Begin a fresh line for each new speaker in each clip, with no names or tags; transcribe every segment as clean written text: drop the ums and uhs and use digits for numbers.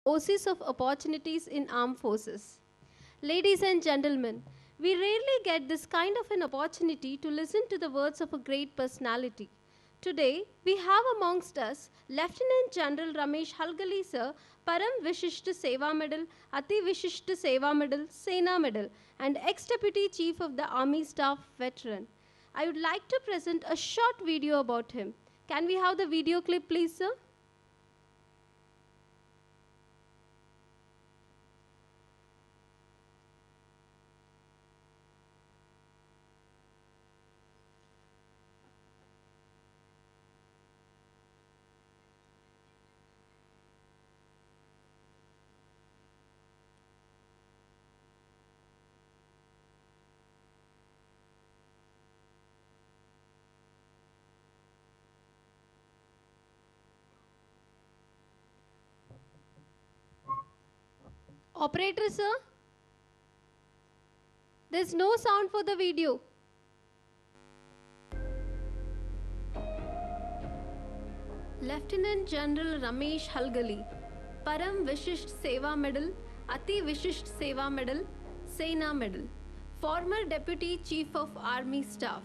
Oasis of opportunities in armed forces. Ladies and gentlemen, we rarely get this kind of an opportunity to listen to the words of a great personality. Today, we have amongst us Lieutenant General Ramesh Halagali sir, Param Vishishta Seva Medal, Ati Vishishta Seva Medal, Sena Medal, and ex-Deputy Chief of the Army Staff veteran. I would like to present a short video about him. Can we have the video clip, please, sir? Operator, sir? There's no sound for the video. Lieutenant General Ramesh Halagali, Param Vishisht Seva Medal, Ati Vishisht Seva Medal, Sena Medal, former Deputy Chief of Army Staff.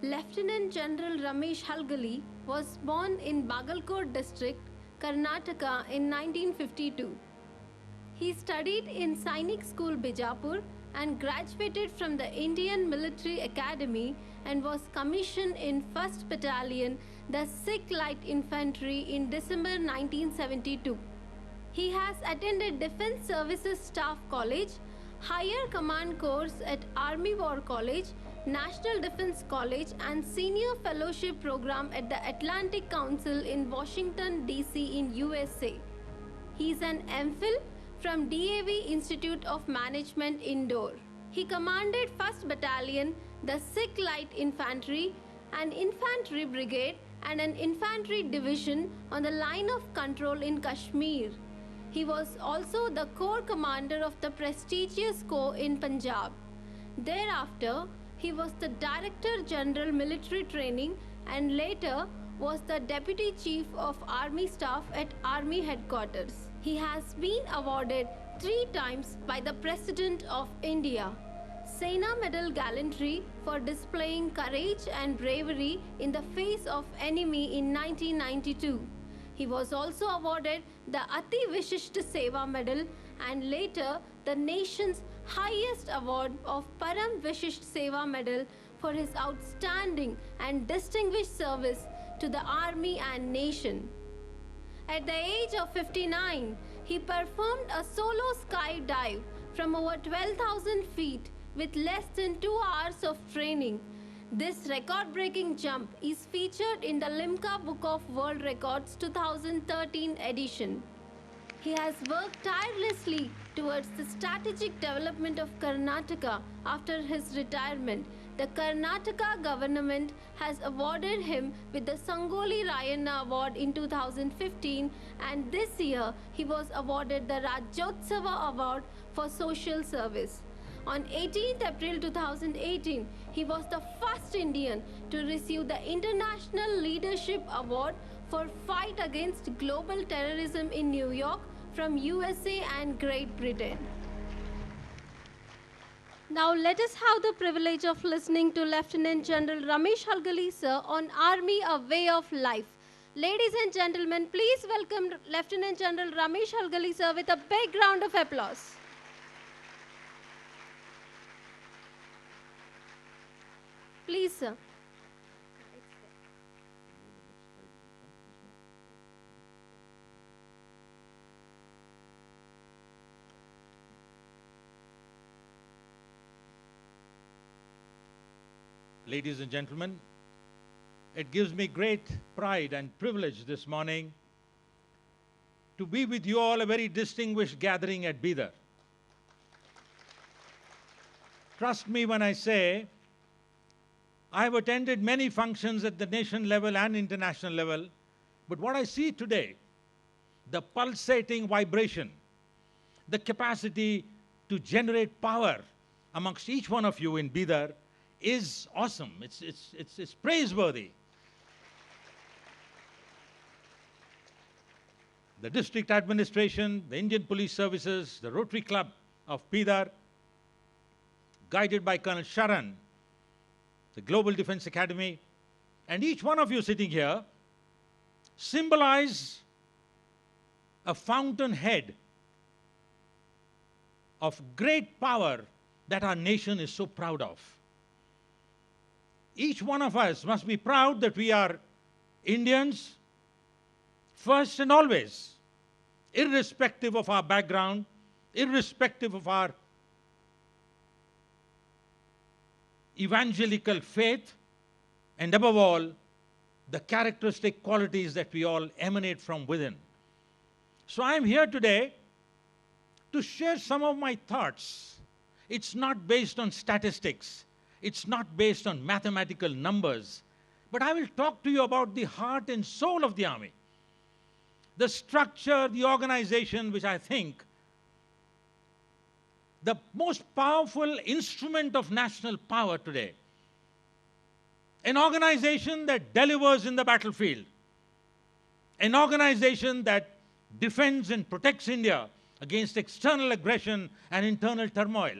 Lieutenant General Ramesh Halagali was born in Bagalkot district, Karnataka in 1952. He studied in Sainik School Bijapur and graduated from the Indian Military Academy and was commissioned in 1st Battalion, the Sikh Light Infantry in December 1972. He has attended Defence Services Staff College, Higher Command course at Army War College, National Defence College and Senior Fellowship Program at the Atlantic Council in Washington, D.C. in USA. He is an MPhil from DAV Institute of Management Indore. He commanded 1st Battalion, the Sikh Light Infantry, an infantry brigade and an infantry division on the line of control in Kashmir. He was also the corps commander of the prestigious corps in Punjab. Thereafter, he was the Director General Military Training and later was the Deputy Chief of Army Staff at Army Headquarters. He has been awarded 3 times by the President of India. Sena Medal Gallantry for displaying courage and bravery in the face of enemy in 1992. He was also awarded the Ati Vishishta Seva Medal and later the nation's highest award of Param Vishisht Seva Medal for his outstanding and distinguished service to the Army and nation. At the age of 59, he performed a solo skydive from over 12,000 feet with less than 2 hours of training. This record-breaking jump is featured in the Limca Book of World Records 2013 edition. He has worked tirelessly towards the strategic development of Karnataka after his retirement. The Karnataka government has awarded him with the Sangoli Rayana Award in 2015 and this year he was awarded the Rajyotsava Award for social service. On 18th April 2018, he was the first Indian to receive the International Leadership Award for fight against global terrorism in New York from USA and Great Britain. Now let us have the privilege of listening to Lieutenant General Ramesh Halagali sir on Army, a Way of Life. Ladies and gentlemen, please welcome Lieutenant General Ramesh Halagali sir with a big round of applause. Please, sir.
Ladies and gentlemen, it gives me great pride and privilege this morning to be with you all, a very distinguished gathering at Bidar. Trust me when I say I have attended many functions at the nation level and international level, but what I see today, the pulsating vibration, the capacity to generate power amongst each one of you in Bidar is awesome. It's praiseworthy. the district administration, the Indian Police Services, the Rotary Club of Bidar, guided by Colonel Sharan, the Global Defense Academy, and each one of you sitting here symbolize a fountainhead of great power that our nation is so proud of. Each one of us must be proud that we are Indians first and always, irrespective of our background, irrespective of our evangelical faith, and above all, the characteristic qualities that we all emanate from within. So I am here today to share some of my thoughts. It's not based on statistics. It's not based on mathematical numbers. But I will talk to you about the heart and soul of the army. The structure, the organization, which I think the most powerful instrument of national power today. An organization that delivers in the battlefield. An organization that defends and protects India against external aggression and internal turmoil.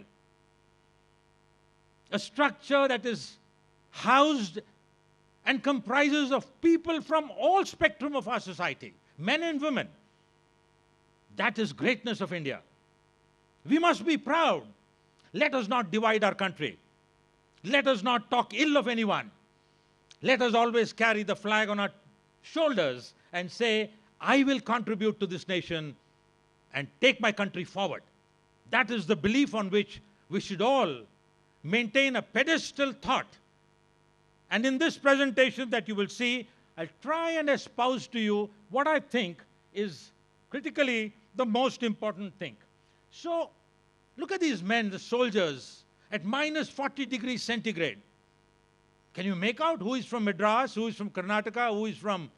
A structure that is housed and comprises of people from all spectrum of our society, men and women. That is greatness of India. We must be proud. Let us not divide our country. Let us not talk ill of anyone. Let us always carry the flag on our shoulders and say, I will contribute to this nation and take my country forward. That is the belief on which we should all maintain a pedestal thought. And in this presentation that you will see, I'll try and espouse to you what I think is critically the most important thing. So, look at these men, the soldiers, at minus 40 degrees centigrade. Can you make out who is from Madras, who is from Karnataka, who is from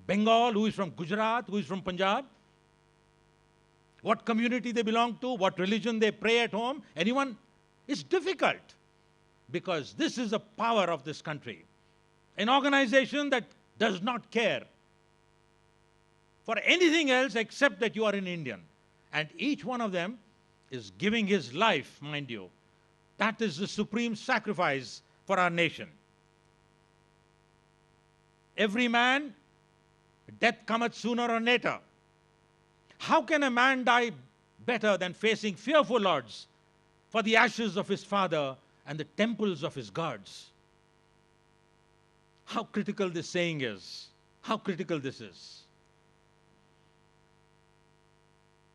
Bengal, who is from Gujarat, who is from Punjab? What community they belong to, what religion they pray at home? Anyone? It's difficult because this is the power of this country. An organization that does not care for anything else except that you are an Indian. And each one of them is giving his life, mind you. That is the supreme sacrifice for our nation. Every man, death cometh sooner or later. How can a man die better than facing fearful odds for the ashes of his father and the temples of his gods? How critical this saying is. How critical this is.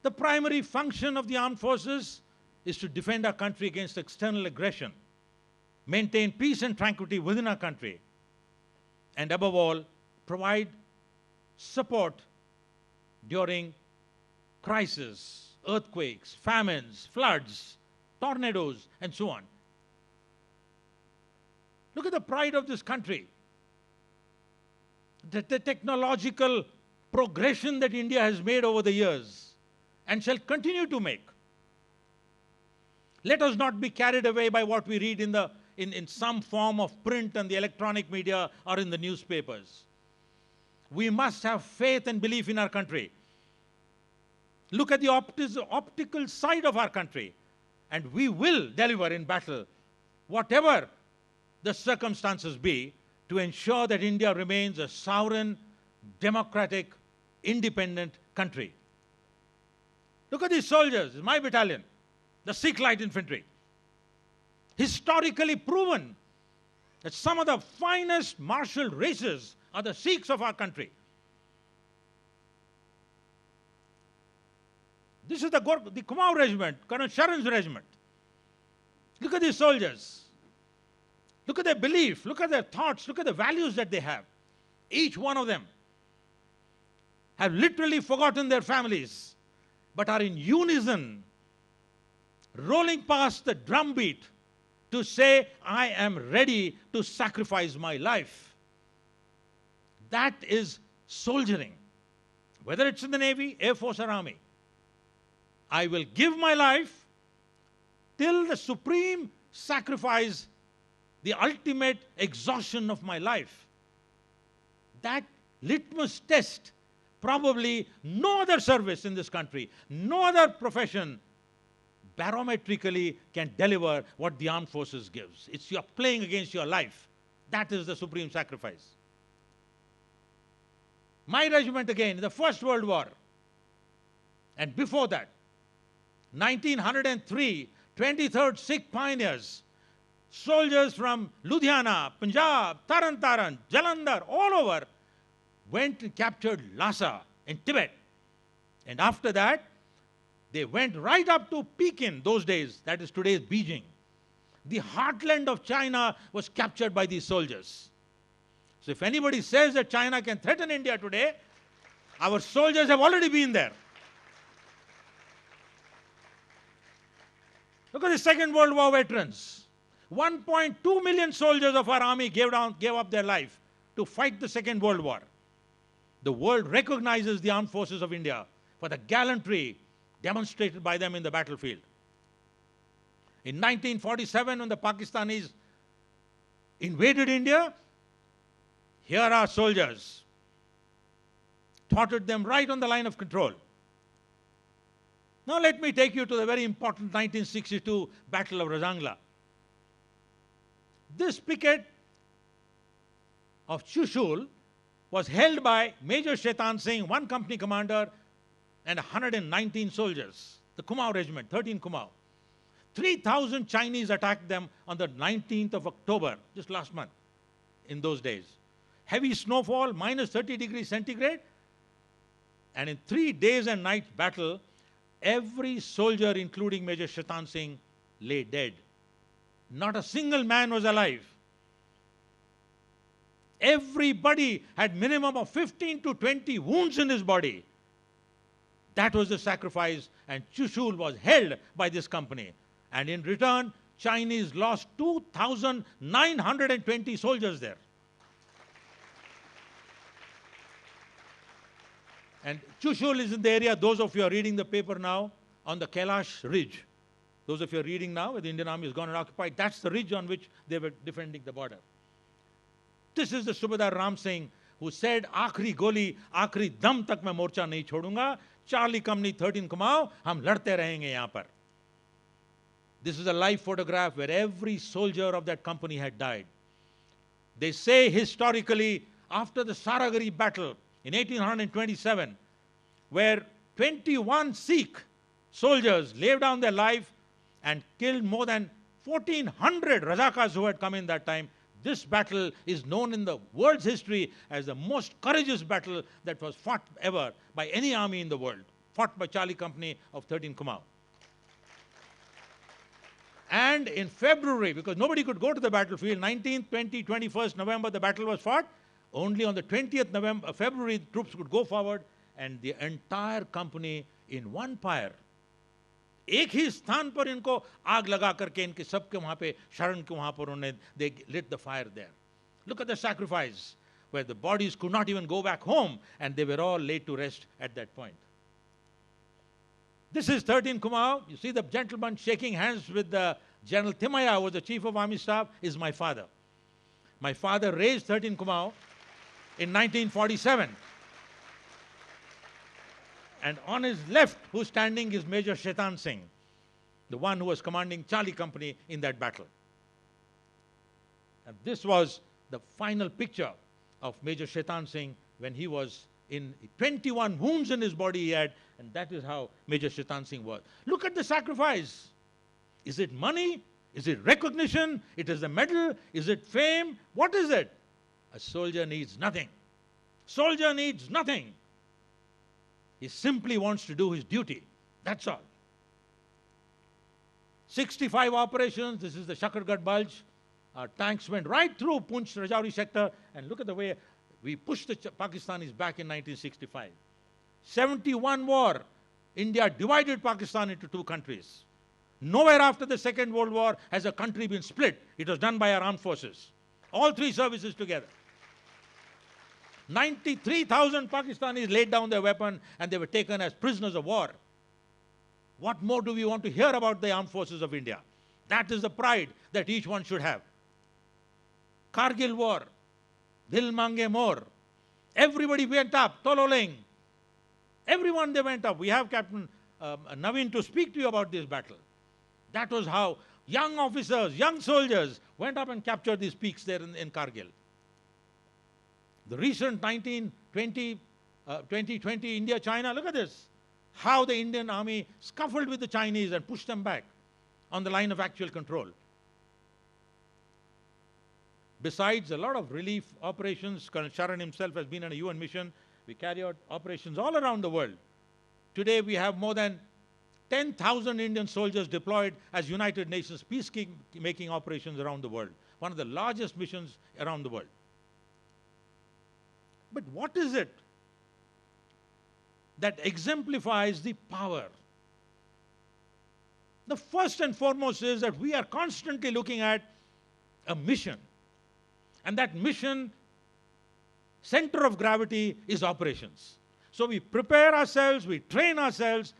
The primary function of the armed forces is to defend our country against external aggression, maintain peace and tranquility within our country, and above all, provide support during crises, earthquakes, famines, floods, tornadoes, and so on. Look at the pride of this country. The technological progression that India has made over the years and shall continue to make. Let us not be carried away by what we read in some form of print and the electronic media or in the newspapers. We must have faith and belief in our country. Look at the optical side of our country, and we will deliver in battle, whatever the circumstances be, to ensure that India remains a sovereign, democratic, independent country. Look at these soldiers, my battalion, the Sikh Light Infantry. Historically proven that some of the finest martial races are the Sikhs of our country. This is the Kumaon regiment, Colonel Sharan's regiment. Look at these soldiers. Look at their belief, look at their thoughts, look at the values that they have. Each one of them have literally forgotten their families, but are in unison, rolling past the drumbeat to say, I am ready to sacrifice my life. That is soldiering. Whether it's in the Navy, Air Force, or Army. I will give my life till the supreme sacrifice, the ultimate exhaustion of my life. That litmus test probably no other service in this country, no other profession barometrically can deliver what the armed forces gives. It's you're playing against your life. That is the supreme sacrifice. My regiment again, in the First World War, and before that, 1903, 23rd Sikh Pioneers, soldiers from Ludhiana, Punjab, Taran, Jalandhar, all over, went and captured Lhasa in Tibet. And after that, they went right up to Pekin, those days, that is today's Beijing. The heartland of China was captured by these soldiers. So if anybody says that China can threaten India today, our soldiers have already been there. Look at the Second World War veterans. 1.2 million soldiers of our army gave up their life to fight the Second World War. The world recognizes the armed forces of India for the gallantry demonstrated by them in the battlefield. In 1947, when the Pakistanis invaded India, here are soldiers, thwarted them right on the line of control. Now let me take you to the very important 1962 Battle of Razangla. This picket of Chushul was held by Major Shaitan Singh, one company commander, and 119 soldiers, the Kumaon regiment, 13 Kumaon. 3,000 Chinese attacked them on the 19th of October, just last month, in those days. Heavy snowfall, minus 30 degrees centigrade, and in 3 days and nights battle, every soldier, including Major Shaitan Singh, lay dead. Not a single man was alive. Everybody had minimum of 15 to 20 wounds in his body. That was the sacrifice, and Chushul was held by this company. And in return, Chinese lost 2,920 soldiers there. And Chushul is in the area, those of you are reading the paper now, on the Kailash Ridge. Those of you are reading now, where the Indian army has gone and occupied, that's the ridge on which they were defending the border. This is the Subedar Ram Singh who said, "Aakhri goli, aakhri dam tak main morcha nahi chhodunga. Charlie Company 13 Kumaon, hum ladte rahenge yahan par." This is a live photograph where every soldier of that company had died. They say historically, after the Saragari battle in 1827, where 21 Sikh soldiers laid down their life and killed more than 1,400 Razakas who had come in that time, this battle is known in the world's history as the most courageous battle that was fought ever by any army in the world, fought by Charlie Company of 13 Kumaon. And in February, because nobody could go to the battlefield, 19th, 20th, 21st November, the battle was fought. Only on the 20th February, troops could go forward, and the entire company in one pyre, एक ही स्थान पर इनको आग लगा करके इनके सबके वहां पे शरण के वहां पर उन्हें they lit the fire there. Look at the sacrifice, where the bodies could not even go back home, and they were all laid to rest at that point. This is 13 Kumaon. You see the gentleman shaking hands with the General Timaya, who was the Chief of Army Staff, is my father. My father raised 13 Kumaon in 1947. And on his left, who's standing, is Major Shaitan Singh, the one who was commanding Charlie Company in that battle. And this was the final picture of Major Shaitan Singh when he was in 21 wounds in his body he had, and that is how Major Shaitan Singh was. Look at the sacrifice. Is it money? Is it recognition? It is a medal? Is it fame? What is it? A soldier needs nothing. Soldier needs nothing. He simply wants to do his duty. That's all. 65 operations. This is the Shakargarh Bulge. Our tanks went right through Poonch Rajouri sector, and look at the way we pushed the Pakistanis back in 1965. 71 war. India divided Pakistan into two countries. Nowhere after the Second World War has a country been split. It was done by our armed forces. All three services together. 93,000 Pakistanis laid down their weapon and they were taken as prisoners of war. What more do we want to hear about the armed forces of India? That is the pride that each one should have. Kargil war, Dil Mange More. Everybody went up, Tololing. Everyone, they went up. We have Captain Naveen to speak to you about this battle. That was how young officers, young soldiers went up and captured these peaks there in Kargil. The recent 2020 India-China, look at this. How the Indian army scuffled with the Chinese and pushed them back on the line of actual control. Besides a lot of relief operations, Colonel Sharan himself has been on a UN mission. We carry out operations all around the world. Today we have more than 10,000 Indian soldiers deployed as United Nations peacekeeping operations around the world. One of the largest missions around the world. But what is it that exemplifies the power? The first and foremost is that we are constantly looking at a mission. And that mission, center of gravity, is operations. So we prepare ourselves, we train ourselves,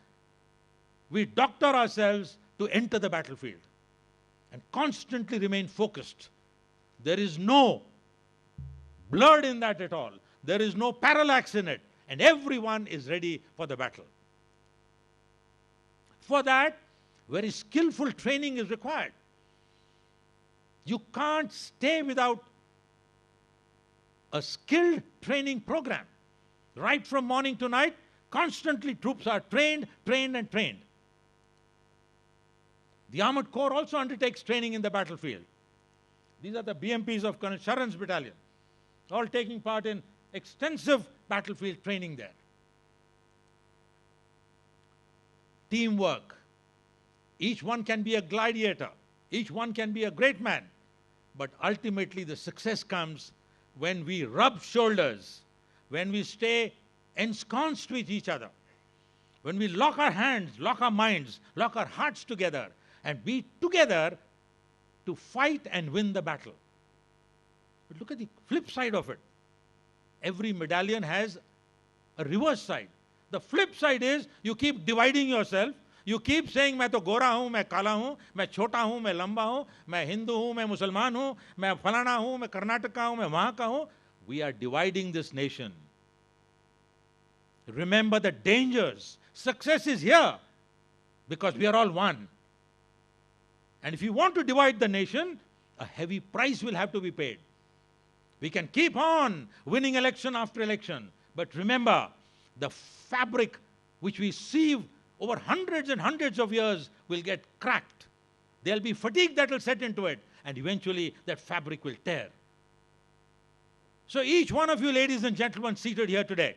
we doctor ourselves to enter the battlefield and constantly remain focused. There is no blur in that at all. There is no parallax in it. And everyone is ready for the battle. For that, very skillful training is required. You can't stay without a skilled training program. Right from morning to night, constantly troops are trained, trained, and trained. The Armored Corps also undertakes training in the battlefield. These are the BMPs of Colonel Sharan's battalion, all taking part in extensive battlefield training there. Teamwork. Each one can be a gladiator. Each one can be a great man. But ultimately the success comes when we rub shoulders, when we stay ensconced with each other, when we lock our hands, lock our minds, lock our hearts together, and be together to fight and win the battle. But look at the flip side of it. Every medallion has a reverse side. The flip side is you keep dividing yourself. You keep saying, मैं तो गोरा हूँ, मैं काला हूँ, मैं छोटा हूँ, मैं लंबा हूँ, मैं हिंदू हूँ, मैं मुसलमान हूँ, मैं फलाना हूँ, मैं कर्नाटक का हूँ, मैं वहाँ का हूँ. We are dividing this nation. Remember the dangers. Success is here because we are all one. And if you want to divide the nation, a heavy price will have to be paid. We can keep on winning election after election. But remember, the fabric which we sieve over hundreds and hundreds of years will get cracked. There'll be fatigue that will set into it, and eventually that fabric will tear. So each one of you ladies and gentlemen seated here today,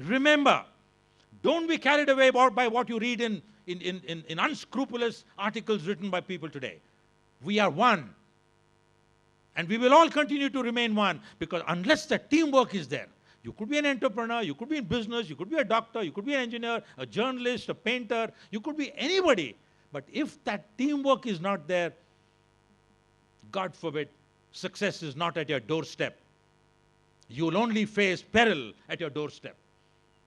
remember, don't be carried away by what you read in unscrupulous articles written by people today. We are one. And we will all continue to remain one, because unless the teamwork is there, you could be an entrepreneur, you could be in business, you could be a doctor, you could be an engineer, a journalist, a painter, you could be anybody. But if that teamwork is not there, God forbid, success is not at your doorstep. You will only face peril at your doorstep.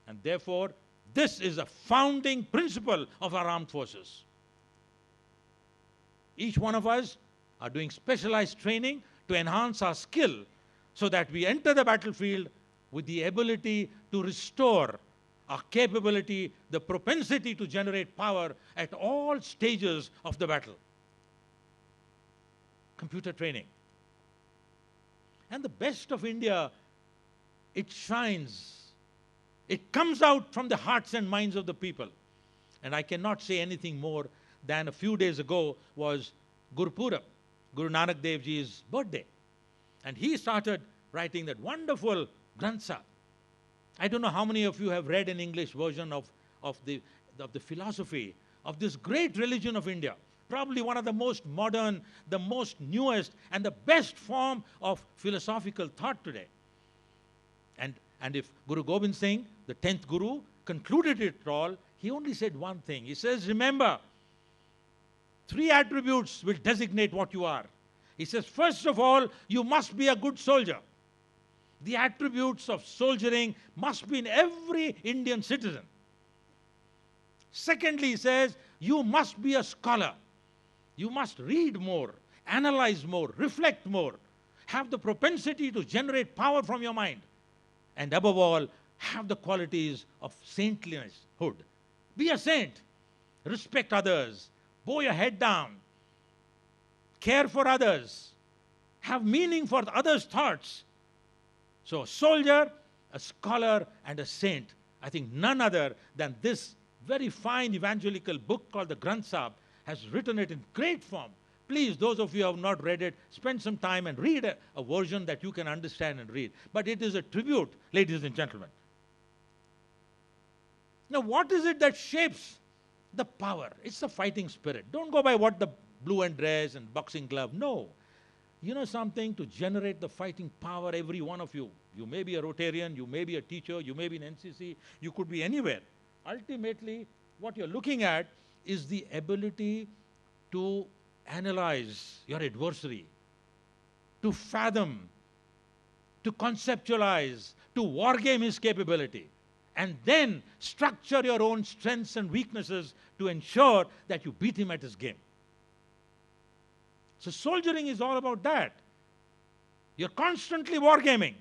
And therefore, this is a founding principle of our armed forces. Each one of us are doing specialized training to enhance our skill so that we enter the battlefield with the ability to restore our capability, the propensity to generate power at all stages of the battle. Computer training. And the best of India, it shines. It comes out from the hearts and minds of the people. And I cannot say anything more than a few days ago was Gurpurab, Guru Nanak Dev Ji's birthday. And he started writing that wonderful Granth. I don't know how many of you have read an English version of the philosophy of this great religion of India. Probably one of the most modern, the most newest, and the best form of philosophical thought today. And if Guru Gobind Singh, the 10th Guru, concluded it all, he only said one thing. He says, remember, 3 attributes will designate what you are. He says, first of all, you must be a good soldier. The attributes of soldiering must be in every Indian citizen. Secondly, he says, you must be a scholar. You must read more, analyze more, reflect more, have the propensity to generate power from your mind. And above all, have the qualities of saintlinesshood. Be a saint. Respect others. Bow your head down. Care for others. Have meaning for others' thoughts. So a soldier, a scholar, and a saint. I think none other than this very fine evangelical book called the Granth Sahib has written it in great form. Please, those of you who have not read it, spend some time and read a version that you can understand and read. But it is a tribute, ladies and gentlemen. Now, what is it that shapes the power? It's the fighting spirit. Don't go by what the blue and dress and boxing glove. No. You know something? To generate the fighting power, every one of you. You may be a Rotarian, you may be a teacher, you may be in NCC, you could be anywhere. Ultimately, what you're looking at is the ability to analyze your adversary, to fathom, to conceptualize, to wargame his capability, and then structure your own strengths and weaknesses to ensure that you beat him at his game. So soldiering is all about that. You're constantly wargaming.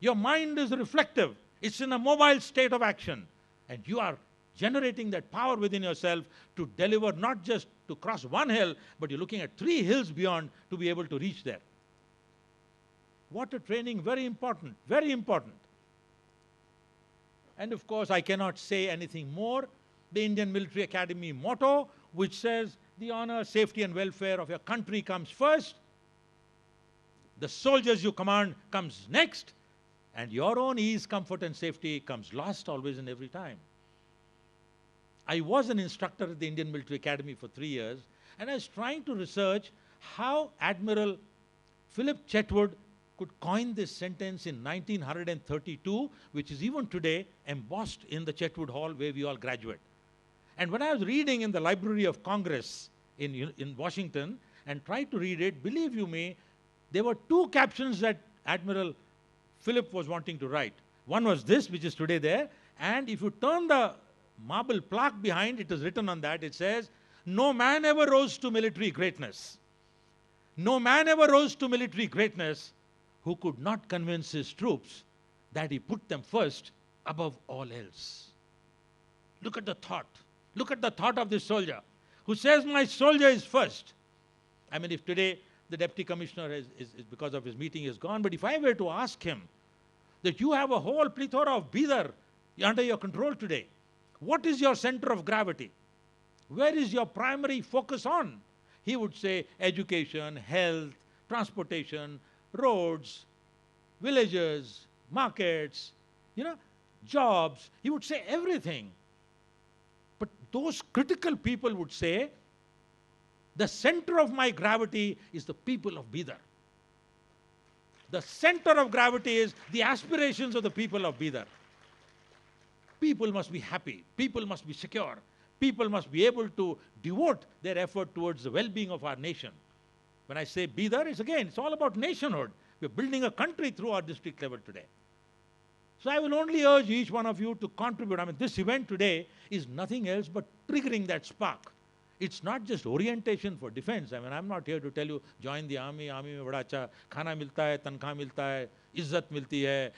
Your mind is reflective. It's in a mobile state of action. And you are generating that power within yourself to deliver, not just to cross one hill, but you're looking at 3 hills beyond to be able to reach there. Water training, very important, very important. And of course, I cannot say anything more. The Indian Military Academy motto, which says, the honor, safety, and welfare of your country comes first. The soldiers you command comes next. And your own ease, comfort, and safety comes last always and every time. I was an instructor at the Indian Military Academy for 3 years, and I was trying to research how Admiral Philip Chetwood could coin this sentence in 1932, which is even today embossed in the Chetwood Hall where we all graduate. And when I was reading in the Library of Congress in Washington and tried to read it, believe you me, there were 2 captions that Admiral Philip was wanting to write. One was this, which is today there, and if you turn the marble plaque behind, it is written on that, it says, no man ever rose to military greatness. No man ever rose to military greatness who could not convince his troops that he put them first above all else. Look at the thought. Look at the thought of this soldier who says, my soldier is first. I mean, if today the deputy commissioner is because of his meeting is gone, but if I were to ask him that you have a whole plethora of Bidar under your control today, what is your center of gravity? Where is your primary focus on? He would say education, health, transportation, roads, villages, markets, jobs. He would say everything. But those critical people would say, the center of my gravity is the people of Bidar. The center of gravity is the aspirations of the people of Bidar. People must be happy. People must be secure. People must be able to devote their effort towards the well-being of our nation. When I say Bidar, it's all about nationhood. We're building a country through our district level today. So I will only urge each one of you to contribute. I mean, this event today is nothing else but triggering that spark. It's not just orientation for defense. I mean, I'm not here to tell you, join the army में बड़ा अच्छा खाना मिलता है, तनख्वाह मिलता है, इज्जत मिलती है,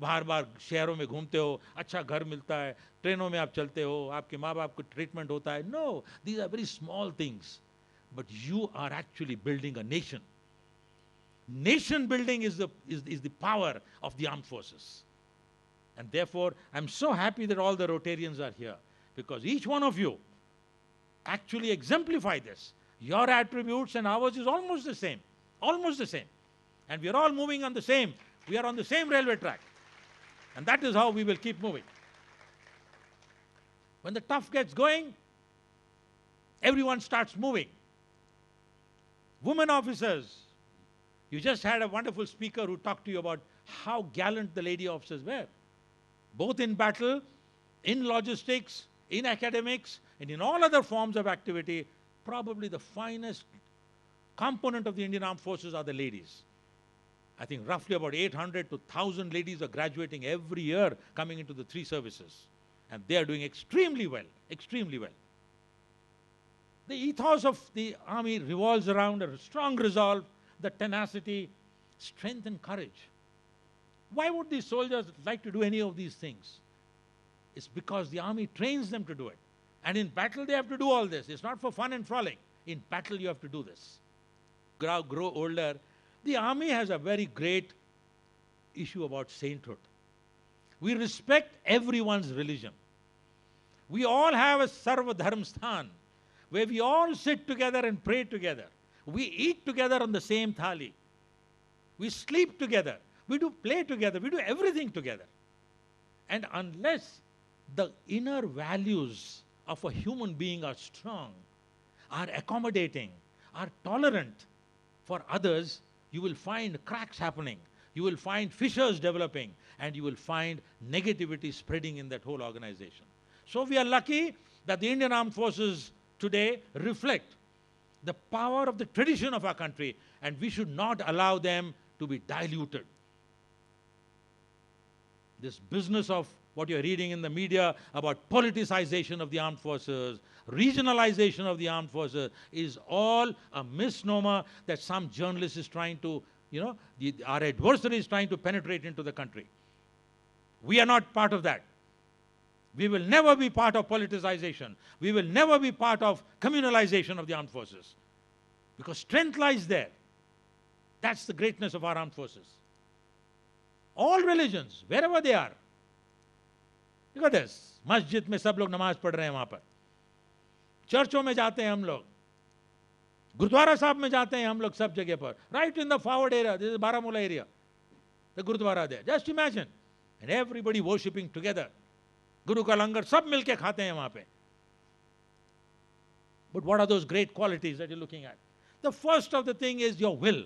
बार-बार शहरों में घूमते हो, अच्छा घर मिलता है, ट्रेनों में आप चलते हो, आपके माँ बाप को ट्रीटमेंट होता है. No, these are very small things. But you are actually building a nation. Nation building is the power of the armed forces. And therefore, I'm so happy that all the Rotarians are here, because each one of you actually exemplify this. Your attributes and ours is almost the same. Almost the same. And we are all moving on the same. We are on the same railway track. And that is how we will keep moving. When the tough gets going, everyone starts moving. Women officers. You just had a wonderful speaker who talked to you about how gallant the lady officers were. Both in battle, in logistics, in academics, and in all other forms of activity, probably the finest component of the Indian Armed Forces are the ladies. I think roughly about 800 to 1,000 ladies are graduating every year coming into the 3 services. And they are doing extremely well, extremely well. The ethos of the army revolves around a strong resolve, the tenacity, strength and courage. Why would these soldiers like to do any of these things? It's because the army trains them to do it. And in battle, they have to do all this. It's not for fun and frolic. In battle, you have to do this. Grow older. The army has a very great issue about sainthood. We respect everyone's religion. We all have a Sarva Dharm Sthan, where we all sit together and pray together. We eat together on the same thali. We sleep together. We do play together. We do everything together. And unless the inner values of a human being are strong, are accommodating, are tolerant for others, you will find cracks happening. You will find fissures developing, and you will find negativity spreading in that whole organization. So we are lucky that the Indian Armed Forces today reflect the power of the tradition of our country, and we should not allow them to be diluted. This business of what you're reading in the media about politicization of the armed forces, regionalization of the armed forces, is all a misnomer that some journalist is trying to, our adversary is trying to penetrate into the country. We are not part of that. We will never be part of politicization. We will never be part of communalization of the armed forces. Because strength lies there. That's the greatness of our armed forces. All religions, wherever they are. Look at this. Masjid में सब लोग नमाज पढ़ रहे हैं वहाँ पर. चर्चों में जाते हैं हम लोग. गुरुद्वारा साहब में जाते हैं हम लोग सब जगह पर. Right in the forward area, this is Baramulla area. The Gurudwara there. Just imagine. And everybody worshipping together. Guru ka langar sab milke khate hain wahan pe. But what are those great qualities that you're looking at? The first of the thing is your will.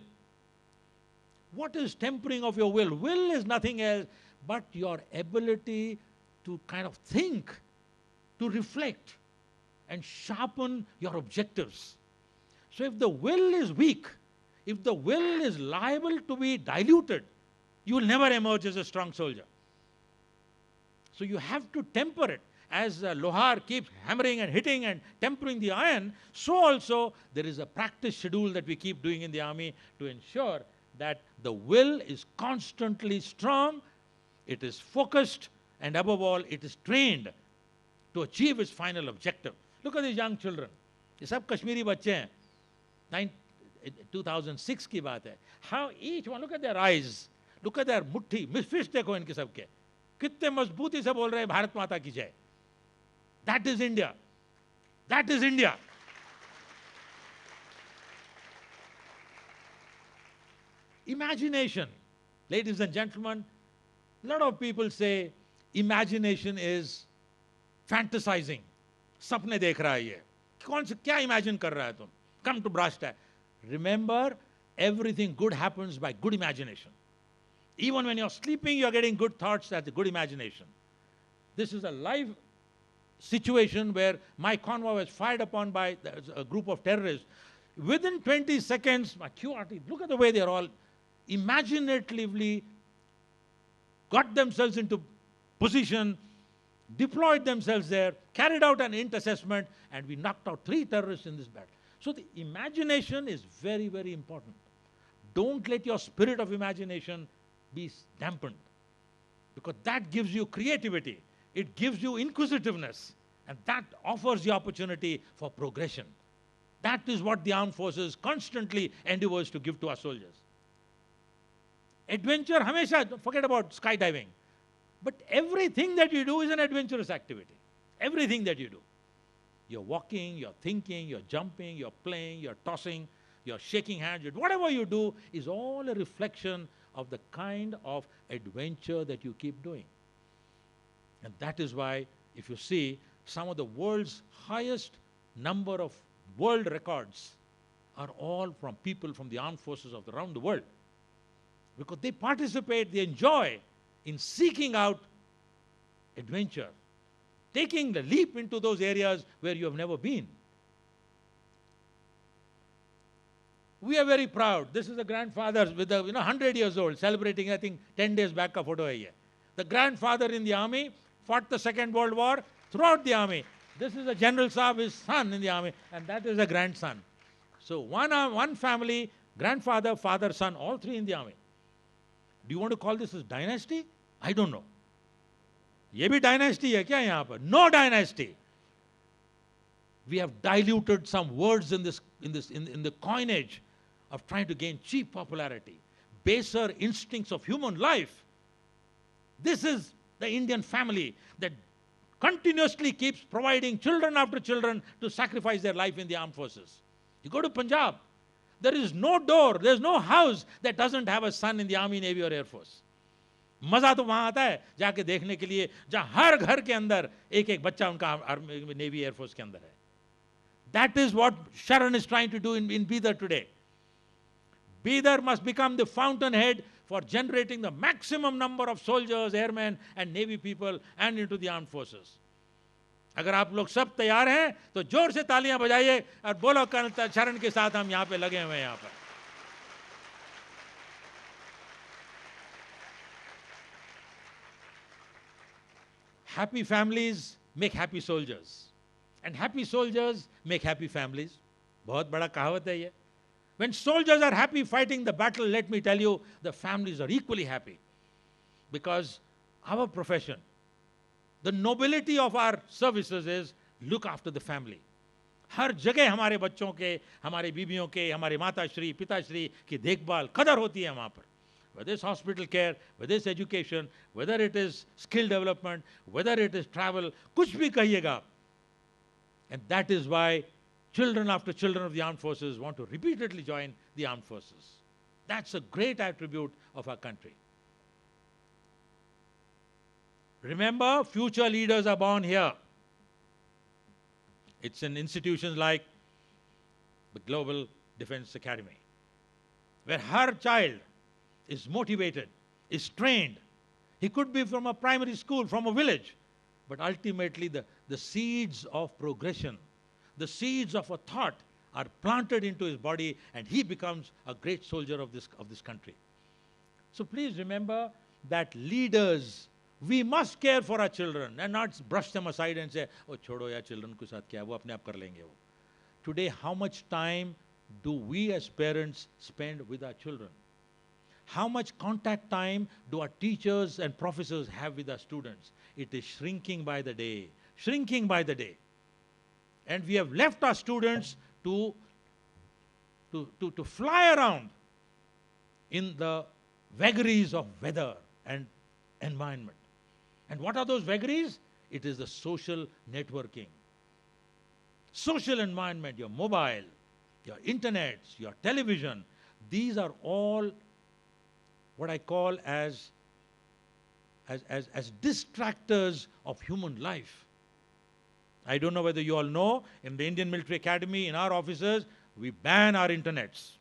What is tempering of your will? Will is nothing else but your ability to kind of think, to reflect, and sharpen your objectives. So if the will is weak, if the will is liable to be diluted, you will never emerge as a strong soldier. So you have to temper it. As Lohar keeps hammering and hitting and tempering the iron, so also there is a practice schedule that we keep doing in the army to ensure that the will is constantly strong, it is focused, and above all, it is trained to achieve its final objective. Look at these young children. ये सब कश्मीरी बच्चे हैं. 2006 की बात है. How each one, look at their eyes, look at their मुट्ठी, fist देखो इनके सबके. कितने मजबूती से बोल रहे हैं भारत माता की जय. That is India. That is India. Imagination. Ladies and gentlemen, a lot of people say imagination is fantasizing. सपने देख रहा है ये. कौन से क्या imagine कर रहा है तुम? Come to brass tacks. Remember, everything good happens by good imagination. Even when you're sleeping, you're getting good thoughts. That's a good imagination. This is a live situation where my convoy was fired upon by a group of terrorists. Within 20 seconds, my QRT, look at the way they're all imaginatively got themselves into position, deployed themselves there, carried out an int assessment, and we knocked out 3 terrorists in this battle. So the imagination is very, very important. Don't let your spirit of imagination be dampened, because that gives you creativity. It gives you inquisitiveness, and that offers the opportunity for progression. That is what the armed forces constantly endeavors to give to our soldiers. Adventure, hamesha, forget about skydiving. But everything that you do is an adventurous activity. Everything that you do. You're walking, you're thinking, you're jumping, you're playing, you're tossing, you're shaking hands. Whatever you do is all a reflection of the kind of adventure that you keep doing. And that is why, if you see, some of the world's highest number of world records are all from people from the armed forces of around the world. Because they participate, they enjoy in seeking out adventure, taking the leap into those areas where you have never been. We are very proud. This is the grandfather with the 100 years old, celebrating, I think, 10 days back a photo hai. The grandfather in the army fought the Second World War throughout the army. This is a General Saab, his son in the army, and that is a grandson. So one family, grandfather, father, son, all 3 in the army. Do you want to call this as dynasty? I don't know. ये भी dynasty है क्या यहाँ पर? No dynasty. We have diluted some words in the coinage of trying to gain cheap popularity, baser instincts of human life. This is the Indian family that continuously keeps providing children after children to sacrifice their life in the armed forces. You go to Punjab, there is no door, there is no house that doesn't have a son in the Army, Navy or Air Force. मजा तो वहां आता है जाके देखने के लिए जहां हर घर के अंदर एक एक बच्चा उनका नेवी एयरफोर्स के अंदर है. That is what Sharan is trying to do in Bidar today. Bidar must become the fountainhead for generating the maximum number of soldiers, airmen and navy people and into the armed forces. अगर आप लोग सब तैयार हैं तो जोर से तालियां बजाइए और बोलो कर्नल शरण के साथ हम यहां पे लगे हुए हैं. यहां पर happy families make happy soldiers and happy soldiers make happy families. बहुत बड़ा कहावत है ये. When soldiers are happy fighting the battle, let me tell you, the families are equally happy. Because our profession, the nobility of our services is look after the family. हर जगह हमारे बच्चों के, हमारे बीबियों के, हमारे माताश्री, पिताश्री की देखभाल, कदर होती है वहाँ पर. Whether it's hospital care, whether it's education, whether it is skill development, whether it is travel, कुछ भी कहिएगा आप. And that is why children after children of the armed forces want to repeatedly join the armed forces. That's a great attribute of our country. Remember, future leaders are born here. It's in institutions like the Global Defense Academy, where her child is motivated, is trained. He could be from a primary school, from a village, but ultimately the seeds of progression, the seeds of a thought are planted into his body and he becomes a great soldier of this country. So please remember that leaders, we must care for our children and not brush them aside and say, oh, chodo ya children ko saath kya, wo apne aap kar lenge wo. Today, how much time do we as parents spend with our children? How much contact time do our teachers and professors have with our students? It is shrinking by the day, shrinking by the day. And we have left our students to fly around in the vagaries of weather and environment. And what are those vagaries? It is the social networking. Social environment, your mobile, your internet, your television, these are all what I call as distractors of human life. I don't know whether you all know, in the Indian Military Academy, in our offices, we ban our internets.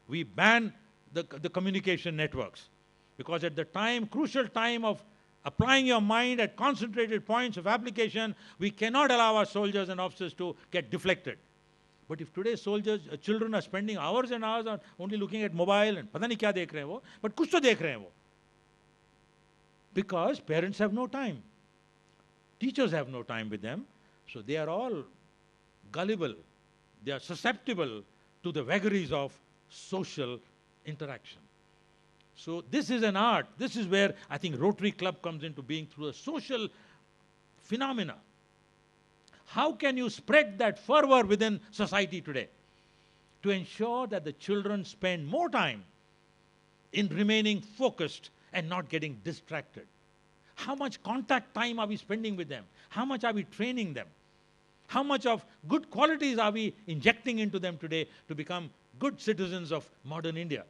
We ban the communication networks. Because at the time, crucial time of applying your mind at concentrated points of application, we cannot allow our soldiers and officers to get deflected. But if today's soldiers, children are spending hours and hours on only looking at mobile and पता नहीं क्या देख रहे हैं वो, but कुछ तो देख रहे हैं वो. Because parents have no time. Teachers have no time with them. So they are all gullible. They are susceptible to the vagaries of social interaction. So this is an art. This is where I think Rotary Club comes into being through a social phenomena. How can you spread that fervor within society today to ensure that the children spend more time in remaining focused and not getting distracted? How much contact time are we spending with them? How much are we training them? How much of good qualities are we injecting into them today to become good citizens of modern India?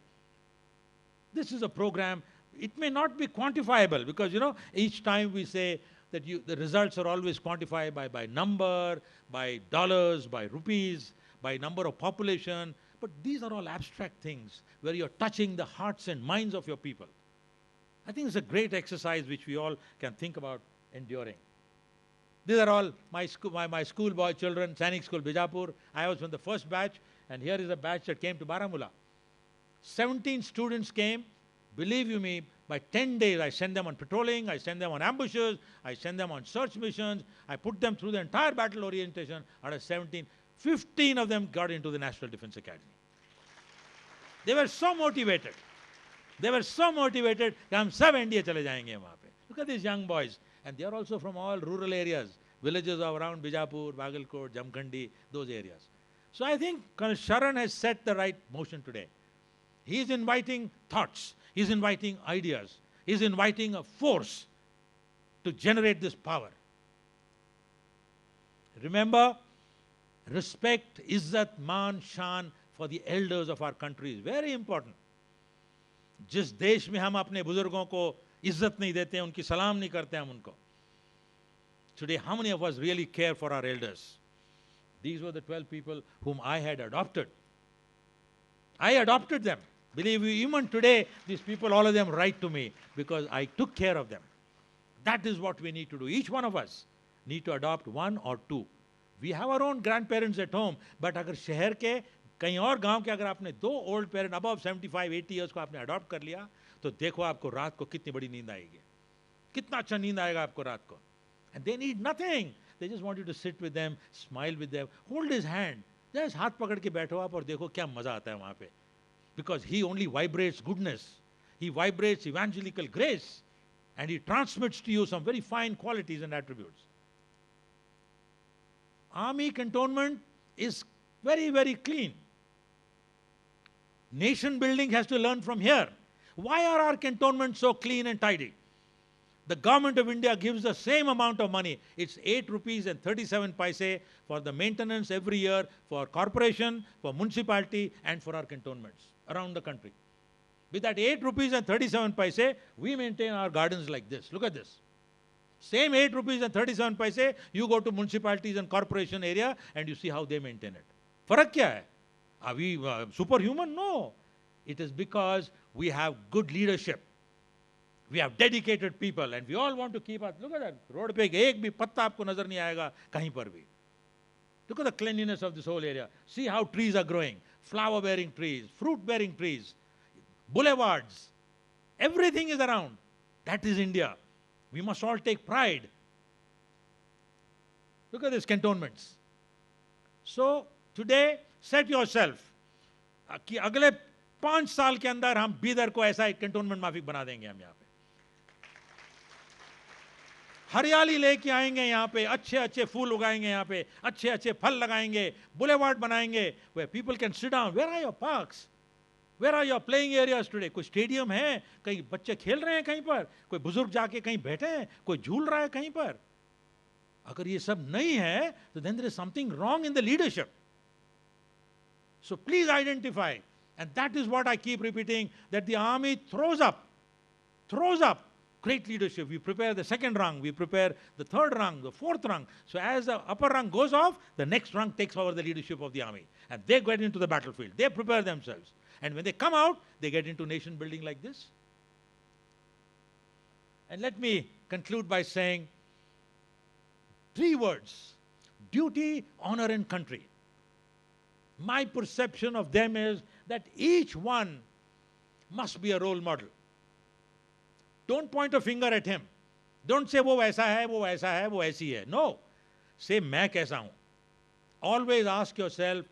This is a program, it may not be quantifiable because, you know, each time we say that the results are always quantified by number, by dollars, by rupees, by number of population, but these are all abstract things where you're touching the hearts and minds of your people. I think it's a great exercise which we all can think about enduring. These are all my schoolboy children, Sainik School, Bijapur. I was from the first batch, and here is a batch that came to Baramulla. 17 students came. Believe you me, by 10 days I sent them on patrolling, I sent them on ambushes, I sent them on search missions, I put them through the entire battle orientation. Out of 17, 15 of them got into the National Defense Academy. They were so motivated. They were so motivated कि हम सब NDA चले जाएंगे वहाँ पे. Look at these young boys, and they are also from all rural areas, villages around Bijapur, Bagalkot, Jamkhandi, those areas. So I think Colonel Sharan has set the right motion today. He is inviting thoughts, he is inviting ideas, he is inviting a force to generate this power. Remember, respect, izzat, मान, शान for the elders of our country is very important. जिस देश में हम अपने बुजुर्गों को इज्जत नहीं देते हैं, उनकी सलाम नहीं करते हम उनको. Today, how many of us really care for our elders? These were the 12 people whom I had adopted. I adopted them. Believe me, even today, these people, all of them write to me because I took care of them. That is what we need to do. Each one of us need to adopt one or two. We have our own grandparents at home, but अगर शहर के कहीं और गांव के अगर आपने दो ओल्ड पेरेंट अबव 75-80 ईयर्स को आपने अडॉप्ट कर लिया, तो देखो आपको रात को कितनी बड़ी नींद आएगी, कितना अच्छा नींद आएगा आपको रात को. And they need nothing. They just want you to sit with them, smile with them, hold his hand. Just हाथ पकड़ के बैठो आप और देखो क्या मजा आता है वहाँ पे. Because he only vibrates goodness. He vibrates evangelical grace. And he transmits to you some very fine qualities and attributes. Army cantonment is very, very clean. Nation building has to learn from here. Why are our cantonments so clean and tidy? The government of India gives the same amount of money. It's 8 rupees and 37 paise for the maintenance every year for corporation, for municipality, and for our cantonments around the country. With that 8 rupees and 37 paise, we maintain our gardens like this. Look at this. Same 8 rupees and 37 paise, you go to municipalities and corporation area and you see how they maintain it. Farak kya hai? Are we superhuman? No. It is because we have good leadership. We have dedicated people and we all want to keep us. Look at that. Road pe ek bhi patta aapko nazar nahi aayega kahin par bhi. Look at the cleanliness of this whole area. See how trees are growing. Flower-bearing trees, fruit-bearing trees, boulevards. Everything is around. That is India. We must all take pride. Look at these cantonments. So, today, set yourself कि अगले 5 साल के अंदर हम बीदर को ऐसा एक cantonment माफिक बना देंगे हम यहाँ पे. हरियाली लेके आएंगे यहाँ पे, अच्छे अच्छे फूल उगाएंगे यहाँ पे, अच्छे अच्छे फल लगाएंगे, बुलेवार्ड बनाएंगे where people can sit down. Where are your parks? Where are your playing areas today? कोई स्टेडियम है, कहीं बच्चे खेल रहे हैं कहीं पर, कोई बुजुर्ग जाके कहीं बैठे हैं, कोई झूल रहा है कहीं पर. अगर ये सब नहीं है तो then there is something wrong in the leadership. So please identify, and that is what I keep repeating, that the army throws up great leadership. We prepare the second rung, we prepare the third rung, the fourth rung. So as the upper rung goes off, the next rung takes over the leadership of the army. And they get into the battlefield. They prepare themselves. And when they come out, they get into nation building like this. And let me conclude by saying 3 words: duty, honor, and country. My perception of them is that each one must be a role model. Don't point a finger at him. Don't say वो वैसा है, वो वैसा है, वो ऐसी है. No. Say मैं कैसा हूं. Always ask yourself,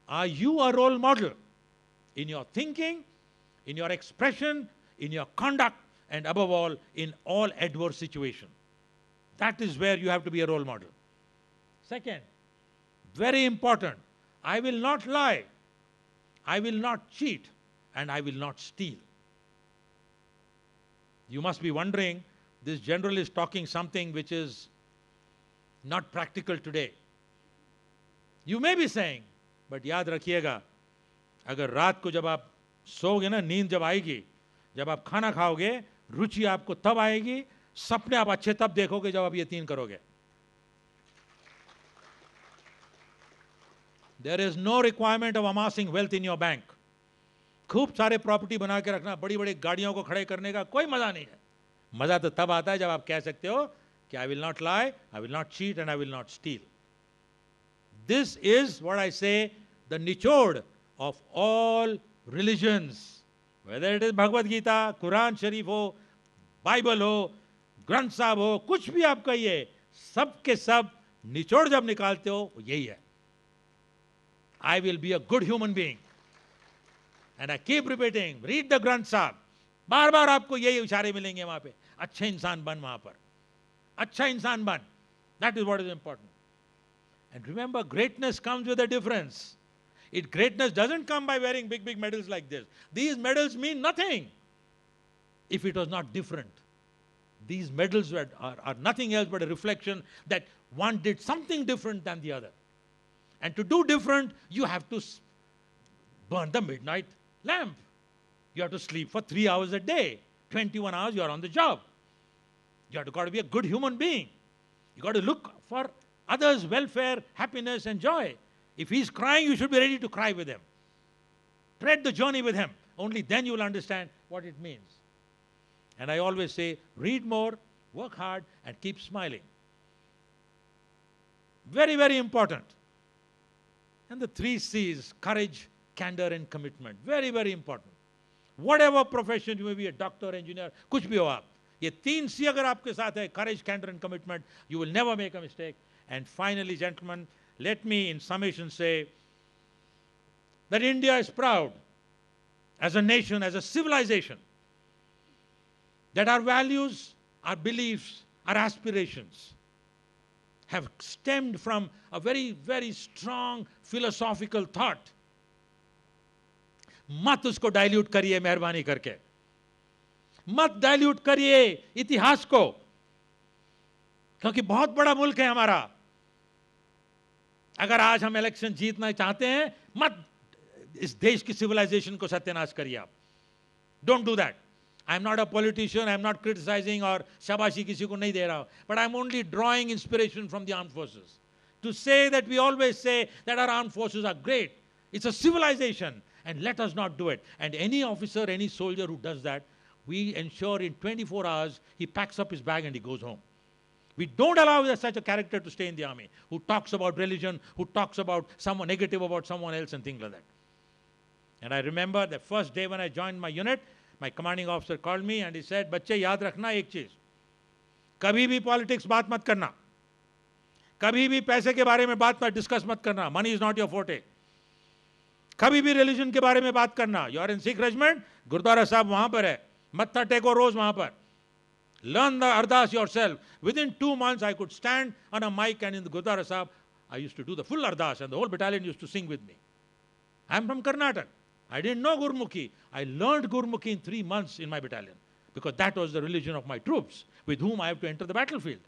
are you a role model in your thinking, in your expression, in your conduct, and above all, in all adverse situations? That is where you have to be a role model. Second, very important, I will not lie, I will not cheat, and I will not steal. You must be wondering, this general is talking something which is not practical today. You may be saying, but याद रखिएगा, अगर रात को जब आप सोओगे ना, नींद जब आएगी, जब आप खाना खाओगे, रुचि आपको तब आएगी, सपने आप अच्छे तब देखोगे जब आप ये 3 करोगे. There is no requirement of amassing wealth in your bank. खूब सारे प्रॉपर्टी बना के रखना, बड़ी बड़ी गाड़ियों को खड़े करने का कोई मजा नहीं है. मजा तो तब आता है जब आप कह सकते हो कि I will not lie, I will not cheat, and I will not steal. This is what I say, the nichod of all religions. Whether it is Bhagavad Gita, Quran Sharif हो, Bible हो, ग्रंथ साहब हो, कुछ भी आप कहिए, सब के सब निचोड़ जब निकालते हो यही है. I will be a good human being. And I keep repeating, read the Granth Sahib, बार बार आपको यही इशारे मिलेंगे वहां पे, अच्छे इंसान बन वहां पर, अच्छा इंसान बन. That is what is important. And remember, greatness comes with a difference. Greatness doesn't come by wearing big, big medals like this. These medals mean nothing if it was not different. These medals are nothing else but a reflection that one did something different than the other. And to do different, you have to burn the midnight lamp. You have to sleep for 3 hours a day. 21 hours you are on the job. You have got to be a good human being. You got to look for others' welfare, happiness, and joy. If he's crying, you should be ready to cry with him. Tread the journey with him. Only then you will understand what it means. And I always say, read more, work hard, and keep smiling. Very, very important. And the 3 C's, courage, candor, and commitment. Very, very important. Whatever profession you may be, a doctor, engineer, कुछ भी हो आप, ये 3 C अगर आपके साथ है, courage, candor, and commitment, you will never make a mistake. And finally, gentlemen, let me in summation say that India is proud as a nation, as a civilization, that our values, our beliefs, our aspirations have stemmed from a very, very strong philosophical thought. मत उसको dilute करिए मेहरबानी करके, मत dilute करिए इतिहास को, क्योंकि बहुत बड़ा मुल्क है हमारा. अगर आज हम इलेक्शन जीतना चाहते हैं, मत इस देश की सिविलाइजेशन को सत्यानाश करिए आप. Don't do that. I am not a politician, I am not criticising और शाबाशी किसी को नहीं दे रहा हूं, but I am only drawing inspiration from the armed forces to say that we always say that our armed forces are great. It's a civilization. And let us not do it. And any officer, any soldier who does that, we ensure in 24 hours he packs up his bag and he goes home. We don't allow such a character to stay in the army who talks about religion, who talks about someone negative about someone else and things like that. And I remember the first day when I joined my unit, my commanding officer called me and he said, "बच्चे याद रखना एक चीज, कभी भी politics बात मत करना, कभी भी पैसे के बारे में बात मत डिस्कस मत करना. Money is not your forte. कभी भी रिलीजन के बारे में बात करना. You are in Sikh regiment, gurdwara sahib वहां पर है, मत्था टेको रोज वहां पर. Learn the ardas yourself. Within 2 months I could stand on a mic and in the Gurdwara Sahib I used to do the full ardas and the whole battalion used to sing with me. I am from Karnataka. I didn't know Gurmukhi. I learned Gurmukhi in 3 months in my battalion because that was the religion of my troops with whom I have to enter the battlefield.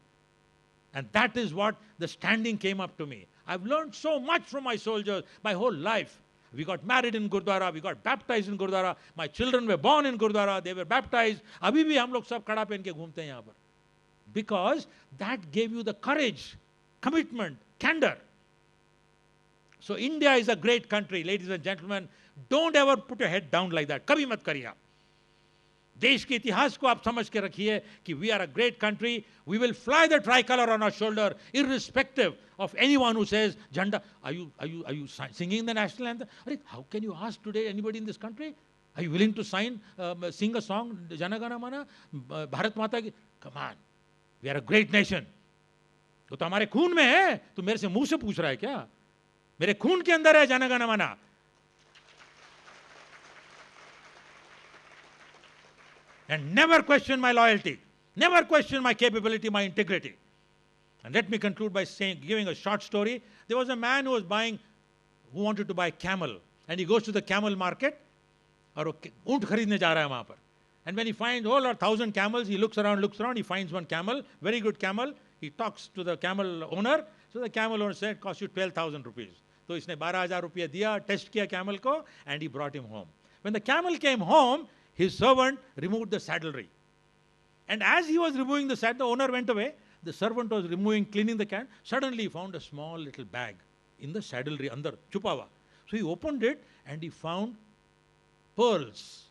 And that is what the standing came up to me. I've learned so much from my soldiers my whole life. We got married in Gurdwara, we got baptized in Gurdwara, my children were born in Gurdwara, they were baptized. अभी भी हम लोग सब कड़ा पहन के घूमते हैं यहाँ पर. Because that gave you the courage, commitment, candor. So India is a great country, ladies and gentlemen. Don't ever put your head down like that. कभी मत करिए आप. देश के इतिहास को आप समझ के रखिए कि we are a great country. We will fly the tricolor on our shoulder, irrespective of anyone who says, "Jhanda, are you singing the national anthem?" How can you ask today anybody in this country? Are you willing to sing a song, Jana Gana Mana, Bharat Mata ki? Come on, we are a great nation. वो तो हमारे खून में है. तो मेरे से मुंह से पूछ रहा है क्या? मेरे खून के अंदर है Jana Gana Mana. And never question my loyalty, never question my capability, my integrity. And let me conclude by giving a short story. There was a man who wanted to buy camel, and he goes to the camel market, और ऊंट खरीदने जा रहा है वहां पर. And when he finds all 1,000 camels, he looks around, he finds one camel, very good camel. He talks to the camel owner. So the camel owner said, "Cost you 12,000 rupees." तो इसने 12,000 रुपया दिया, टेस्ट किया camel को, and he brought him home. When the camel came home, his servant removed the saddlery. And as he was removing the saddle, the owner went away. The servant was cleaning the can. Suddenly he found a small little bag in the saddlery, andar, chupa hua. So he opened it and he found pearls,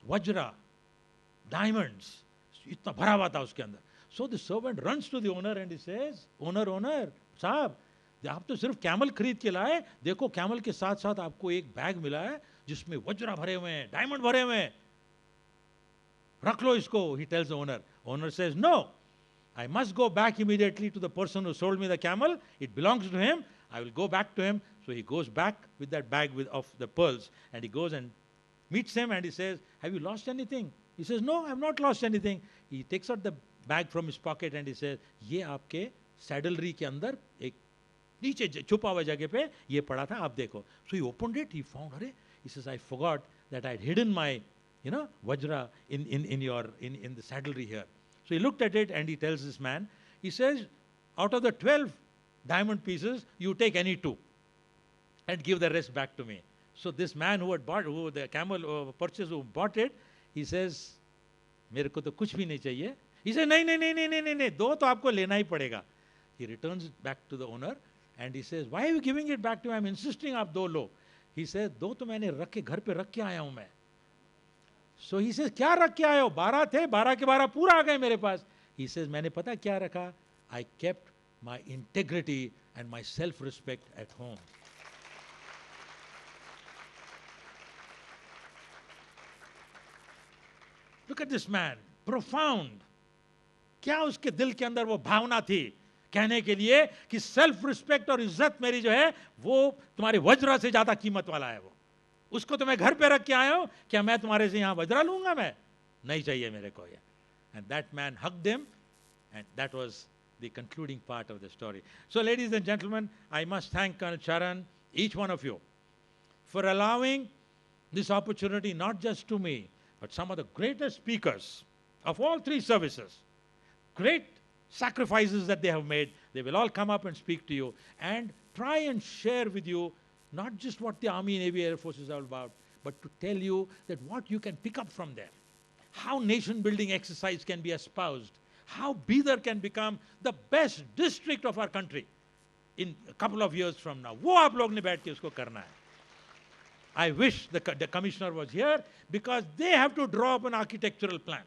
vajra, diamonds. Itna bhara hua tha uske andar. So the servant runs to the owner and he says, "Owner, साहब, आप तो सिर्फ camel खरीद के लाए, देखो camel के साथ साथ आपको एक बैग मिला है जिसमें वज्रा भरे हुए हैं, डायमंड भरे हुए हैं, रख लो इसको." He tells the owner. Owner says, "No, I must go back immediately to the person who sold me the camel. It belongs to him. I will go back to him." So he goes back with that bag of the pearls and he goes and meets him and he says, have you lost anything? He says, no, I have not lost anything. He takes out the bag from his pocket and he says, ये आपके saddlery के अंदर एक नीचे छुपा हुआ जगह पे ये पड़ा था, आप देखो. So he opened it, he found, अरे, he says, I forgot that I had hidden my, Vajra in the saddlery here. So he looked at it and he tells this man, he says, out of the 12 diamond pieces, you take any 2 and give the rest back to me. So this man who the camel purchase who bought it, he says, मेरे को तो कुछ भी नहीं चाहिए. He says, नहीं, 2 तो आपको लेना ही पड़ेगा. He returns it back to the owner and he says, why are you giving it back to me? I'm insisting आप 2 लो. He says, 2 तो मैंने रख के घर पे रख के आया हूं मैं. So he says, क्या रख के आए हो? 12 थे, 12 के 12 पूरा आ गए मेरे पास. He says, मैंने पता क्या रखा? I kept my integrity and my self-respect at home. Look at this man, profound. क्या उसके दिल के अंदर वो भावना थी कहने के लिए कि सेल्फ रिस्पेक्ट और इज्जत मेरी जो है वो तुम्हारे वज्र से ज्यादा कीमत वाला है. वो उसको तो मैं घर पे रख के आया हूं, क्या मैं तुम्हारे से यहां वज्रा लूंगा? मैं नहीं चाहिए मेरे को ये. And that man hugged him, and that was the concluding part of the story. So ladies and gentlemen, I must thank Colonel Charan, each one of you, for allowing this opportunity not just to me, but some of the greatest speakers of all 3 services. Great sacrifices that they have made. They will all come up and speak to you and try and share with you not just what the Army, Navy, Air Force is all about, but to tell you that what you can pick up from there. How nation-building exercise can be espoused. How Bidar can become the best district of our country in a couple of years from now. वो आप लोग ने बैठ के उसको करना है. I wish the commissioner was here because they have to draw up an architectural plan.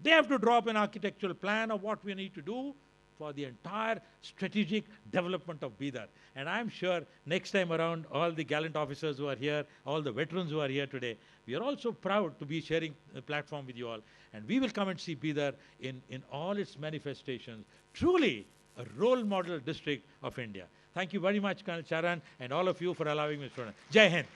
They have to draw up an architectural plan of what we need to do for the entire strategic development of Bidar. And I'm sure next time around, all the gallant officers who are here, all the veterans who are here today, we are also proud to be sharing a platform with you all. And we will come and see Bidar in all its manifestations. Truly a role model district of India. Thank you very much, Colonel Charan, and all of you for allowing me to. Jai Hind.